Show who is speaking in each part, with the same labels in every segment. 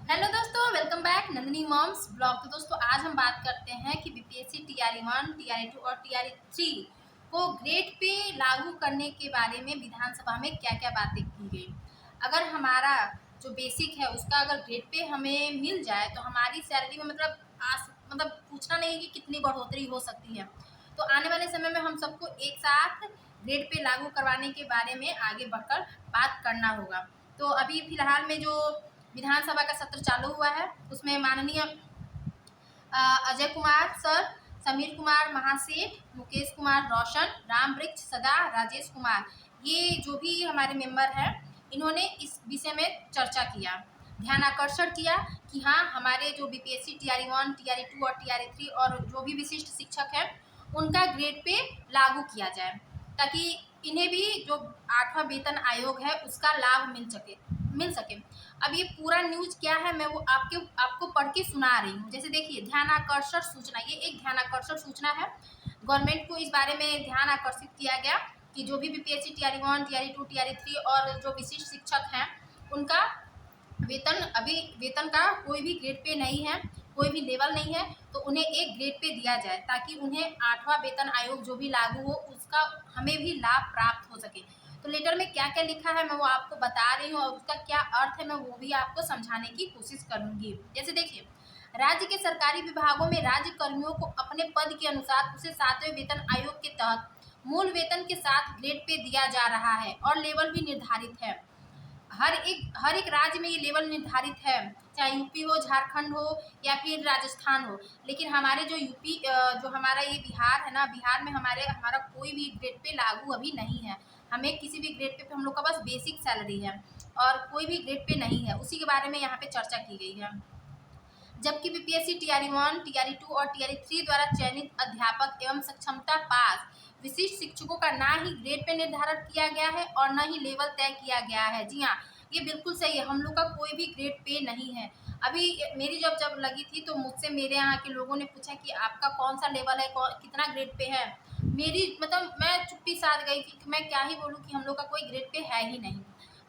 Speaker 1: Hello दोस्तों, welcome back Nandini moms blog. तो दोस्तों आज हम बात करते हैं कि बीपीएससी टीआरई 1, टीआरई 2 और टीआरई 3 को ग्रेड पे लागू करने के बारे में विधानसभा में क्या क्या बातें की गई। अगर हमारा जो बेसिक है उसका अगर ग्रेड पे हमें मिल जाए तो हमारी सैलरी में मतलब पूछना नहीं है कि कितनी बढ़ोतरी हो सकती है। तो आने वाले समय में हम सबको एक साथ ग्रेड पे लागू करवाने के बारे में आगे बढ़कर बात करना होगा। तो अभी फिलहाल में जो विधानसभा का सत्र चालू हुआ है उसमें माननीय अजय कुमार सर, समीर कुमार महासेठ, मुकेश कुमार रोशन, राम वृक्ष सदा, राजेश कुमार, ये जो भी हमारे मेंबर हैं इन्होंने इस विषय में चर्चा किया, ध्यान आकर्षण किया कि हाँ हमारे जो बीपीएससी टीआरई 1, टीआरई 2 और टीआरई 3 और जो भी विशिष्ट शिक्षक हैं उनका ग्रेड पे लागू किया जाए ताकि इन्हें भी जो 8वां वेतन आयोग है उसका लाभ मिल सके। अब ये पूरा न्यूज क्या है मैं वो आपको पढ़ के सुना रही हूँ। जैसे देखिए, ध्यान आकर्षण सूचना, ये एक ध्यान आकर्षण सूचना है। गवर्नमेंट को इस बारे में ध्यान आकर्षित किया गया कि जो भी बीपीएससी टीआरई 1, टीआरई 2, टीआरई 3 और जो विशिष्ट शिक्षक हैं उनका वेतन का कोई भी ग्रेड पे नहीं है, कोई भी लेवल नहीं है, तो उन्हें एक ग्रेड पे दिया जाए ताकि उन्हें 8वां वेतन आयोग जो भी लागू हो उसका हमें भी लाभ प्राप्त हो सके। तो लेटर में क्या क्या लिखा है मैं वो आपको बता रही हूँ और उसका क्या अर्थ है मैं वो भी आपको समझाने की कोशिश करूंगी। जैसे देखिए, राज्य के सरकारी विभागों में राज्य कर्मियों को अपने पद के अनुसार उसे 7वें वेतन आयोग के तहत मूल वेतन के साथ ग्रेड पे दिया जा रहा है और लेवल भी निर्धारित है। हर एक राज्य में ये लेवल निर्धारित है, चाहे यूपी हो, झारखंड हो या फिर राजस्थान हो। लेकिन हमारे जो यूपी जो हमारा ये बिहार है ना, बिहार में हमारा कोई भी ग्रेड पे लागू अभी नहीं है। हमें किसी भी ग्रेड पे हम लोग का बस बेसिक सैलरी है और कोई भी ग्रेड पे नहीं है। उसी के बारे में यहाँ पे चर्चा की गई है। जबकि बीपीएससी टीआरई 1, टीआरई 2 और टीआरई 3 द्वारा चयनित अध्यापक एवं सक्षमता पास विशिष्ट शिक्षकों का ना ही ग्रेड पे निर्धारण किया गया है और न ही लेवल तय किया गया है। जी हाँ, ये बिल्कुल सही है, हम लोग का कोई भी ग्रेड पे नहीं है। अभी मेरी जब लगी थी तो मुझसे मेरे यहाँ के लोगों ने पूछा कि आपका कौन सा लेवल है, कितना ग्रेड पे है। मेरी मतलब मैं चुप्पी साध गई थी कि मैं क्या ही बोलूँ कि हम लोग का कोई ग्रेड पे है ही नहीं।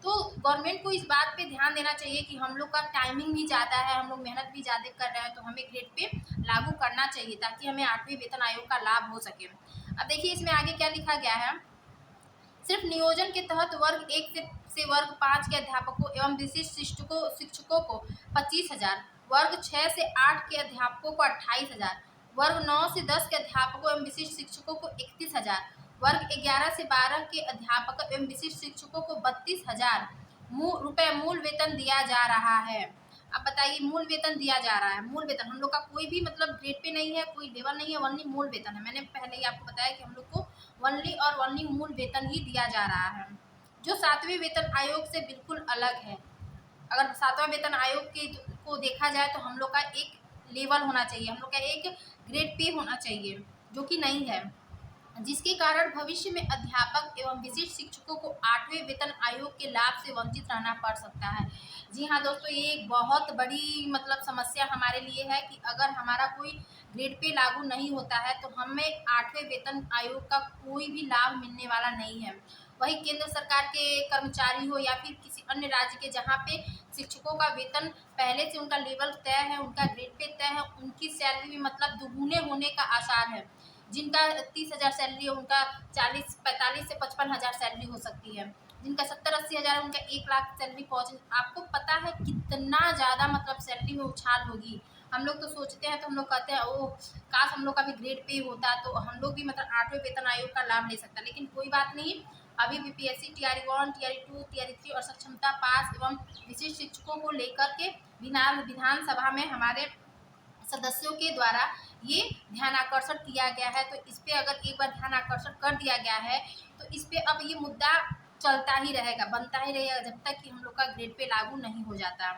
Speaker 1: तो गवर्नमेंट को इस बात पे ध्यान देना चाहिए कि हम लोग का टाइमिंग भी ज़्यादा है, हम लोग मेहनत भी ज़्यादा कर रहे हैं, तो हमें ग्रेड पे लागू करना चाहिए ताकि हमें 8वें वेतन आयोग का लाभ हो सके। अब देखिए इसमें आगे क्या लिखा गया है। सिर्फ नियोजन के तहत वर्ग 1 से वर्ग 5 के अध्यापकों एवं विशिष्ट शिक्षकों को 25,000, वर्ग 6 से 8 के अध्यापकों को 28,000, वर्ग 9 से 10 के अध्यापकों एवं विशिष्ट शिक्षकों को 31,000, वर्ग 11 से 12 के अध्यापक एवं विशिष्ट शिक्षकों को 32,000 रुपये मूल वेतन दिया जा रहा है। अब बताइए, मूल वेतन दिया जा रहा है। मूल वेतन हम लोग का कोई भी मतलब ग्रेड पे नहीं है, कोई लेवल नहीं है, ओनली मूल वेतन है। मैंने पहले ही आपको बताया कि हम लोग को ओनली और ओनली मूल वेतन ही दिया जा रहा है, जो 7वें वेतन आयोग से बिल्कुल अलग है। अगर 7वां वेतन आयोग के को देखा जाए तो हम लोग का एक लेवल होना चाहिए, हम लोग का एक ग्रेड पे होना चाहिए, जो कि नहीं है, जिसके कारण भविष्य में अध्यापक एवं विशिष्ट शिक्षकों को 8वें वेतन आयोग के लाभ से वंचित रहना पड़ सकता है। जी हाँ दोस्तों, ये एक बहुत बड़ी मतलब समस्या हमारे लिए है कि अगर हमारा कोई ग्रेड पे लागू नहीं होता है तो हमें 8वें वेतन आयोग का कोई भी लाभ मिलने वाला नहीं है। वही केंद्र सरकार के कर्मचारी हो या फिर किसी अन्य राज्य के, जहाँ पे शिक्षकों का वेतन पहले से उनका लेवल तय है, उनका ग्रेड पे तय है, उनकी सैलरी भी मतलब दुगुने होने का आसार है। जिनका 30,000 सैलरी है उनका 45 से 55,000 सैलरी हो सकती है, जिनका 70-80 हज़ार है उनका 1 लाख सैलरी पहुँच। आपको पता है कितना ज़्यादा मतलब सैलरी में उछाल होगी। हम लोग तो सोचते हैं तो हम लोग कहते हैं ओ काश हम लोग का भी ग्रेड पे होता तो हम लोग भी मतलब 8वें वेतन आयोग का लाभ ले सकता। लेकिन कोई बात नहीं, अभी बीपीएससी टीआरई 1, टीआरई 2, टीआरई 3 और सक्षमता पास एवं विशिष्ट शिक्षकों को लेकर के विधानसभा में हमारे सदस्यों के द्वारा ये ध्यान आकर्षण किया गया है। तो इस पे अगर एक बार ध्यान आकर्षण कर दिया गया है तो इस पे अब ये मुद्दा चलता ही रहेगा, बनता ही रहेगा जब तक कि हम लोग का ग्रेड पे लागू नहीं हो जाता।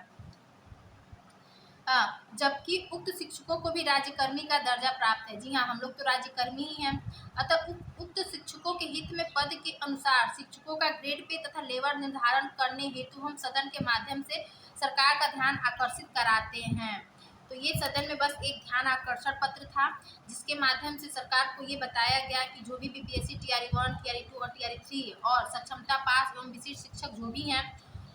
Speaker 1: जबकि उक्त शिक्षकों को भी राज्यकर्मी का दर्जा प्राप्त है। जी हाँ, हम लोग तो राज्यकर्मी ही हैं। अतः उक्त शिक्षकों के हित में पद के अनुसार शिक्षकों का ग्रेड पे तथा लेवल निर्धारण करने हेतु हम सदन के माध्यम से सरकार का ध्यान आकर्षित कराते हैं। तो ये सदन में बस एक ध्यान आकर्षण पत्र था जिसके माध्यम से सरकार को ये बताया गया कि जो भी बीपीएससी टीआरई 1, टीआरई 2 और टीआरई 3 और सक्षमता पास एवं विशिष्ट शिक्षक जो भी हैं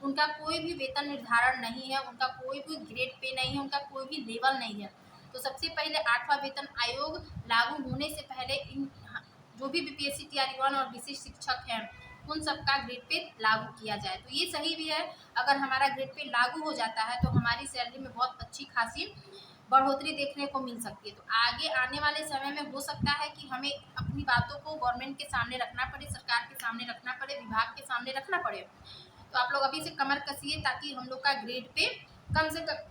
Speaker 1: उनका कोई भी वेतन निर्धारण नहीं है, उनका कोई भी ग्रेड पे नहीं है, उनका कोई भी लेवल नहीं है। तो सबसे पहले 8वां वेतन आयोग लागू होने से पहले इन जो भी बीपीएससी टीआरई 1 और विशिष्ट शिक्षक हैं उन सबका ग्रेड पे लागू किया जाए। तो ये सही भी है, अगर हमारा ग्रेड पे लागू हो जाता है तो हमारी सैलरी में बहुत अच्छी खासी बढ़ोतरी देखने को मिल सकती है। तो आगे आने वाले समय में हो सकता है कि हमें अपनी बातों को गवर्नमेंट के सामने रखना पड़े, सरकार के सामने रखना पड़े, विभाग के सामने रखना पड़े। तो आप लोग अभी से कमर कसिए ताकि हम लोग का ग्रेड पे कम से कम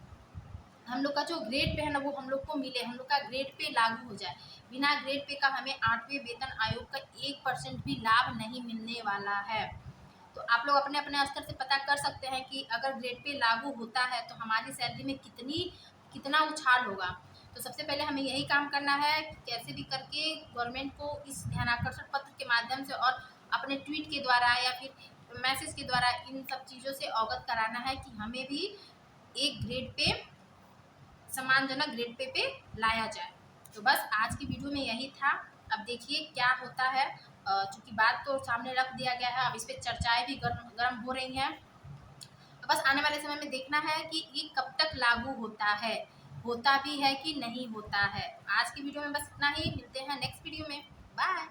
Speaker 1: हम लोग का जो ग्रेड पे है ना वो हम लोग को मिले, हम लोग का ग्रेड पे लागू हो जाए। बिना ग्रेड पे का हमें 8वें वेतन आयोग का 1% भी लाभ नहीं मिलने वाला है। तो आप लोग अपने अपने स्तर से पता कर सकते हैं कि अगर ग्रेड पे लागू होता है तो हमारी सैलरी में कितना उछाल होगा। तो सबसे पहले हमें यही काम करना है कि कैसे भी करके गवर्नमेंट को इस ध्यानाकर्षण पत्र के माध्यम से और अपने ट्वीट के द्वारा या फिर मैसेज के द्वारा इन सब चीज़ों से अवगत कराना है कि हमें भी एक ग्रेड पे सम्मानजनक ग्रेड पे लाया जाए। तो बस आज की वीडियो में यही था। अब देखिए क्या होता है। चूंकि बात तो सामने रख दिया गया है, अब इस पर चर्चाएं भी गर्म गर्म हो रही हैं। तो बस आने वाले समय में देखना है कि ये कब तक लागू होता भी है कि नहीं होता है। आज की वीडियो में बस इतना ही, मिलते हैं नेक्स्ट वीडियो में। बाय।